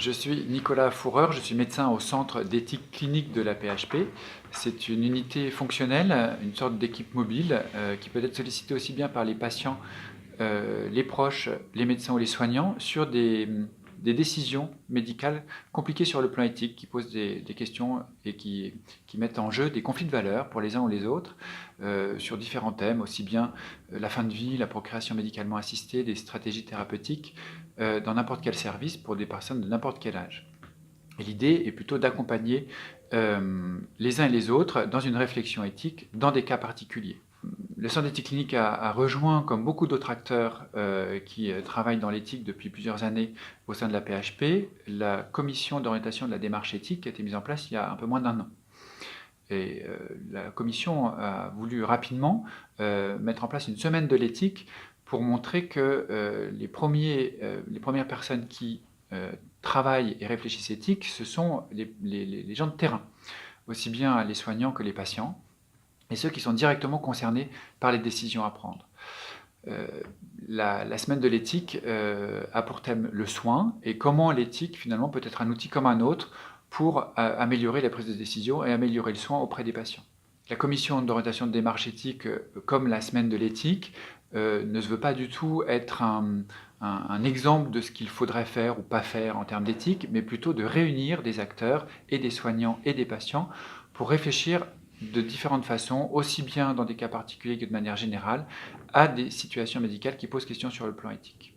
Je suis Nicolas Fourreur, je suis médecin au Centre d'éthique clinique de la PHP. C'est une unité fonctionnelle, une sorte d'équipe mobile qui peut être sollicitée aussi bien par les patients, les proches, les médecins ou les soignants sur des décisions médicales compliquées sur le plan éthique, qui posent des questions et qui mettent en jeu des conflits de valeurs pour les uns ou les autres, sur différents thèmes, aussi bien la fin de vie, la procréation médicalement assistée, des stratégies thérapeutiques, dans n'importe quel service pour des personnes de n'importe quel âge. Et l'idée est plutôt d'accompagner les uns et les autres dans une réflexion éthique dans des cas particuliers. Le Centre d'éthique clinique a rejoint, comme beaucoup d'autres acteurs qui travaillent dans l'éthique depuis plusieurs années au sein de la PHP, la commission d'orientation de la démarche éthique qui a été mise en place il y a un peu moins d'1 an. Et la commission a voulu rapidement mettre en place une semaine de l'éthique pour montrer que les premières personnes qui travaillent et réfléchissent éthique, ce sont les gens de terrain, aussi bien les soignants que les patients, et ceux qui sont directement concernés par les décisions à prendre. La semaine de l'éthique a pour thème le soin et comment l'éthique finalement peut être un outil comme un autre pour améliorer la prise de décision et améliorer le soin auprès des patients. La commission d'orientation de démarche éthique, comme la semaine de l'éthique, ne se veut pas du tout être un exemple de ce qu'il faudrait faire ou pas faire en termes d'éthique, mais plutôt de réunir des acteurs et des soignants et des patients pour réfléchir de différentes façons, aussi bien dans des cas particuliers que de manière générale, à des situations médicales qui posent question sur le plan éthique.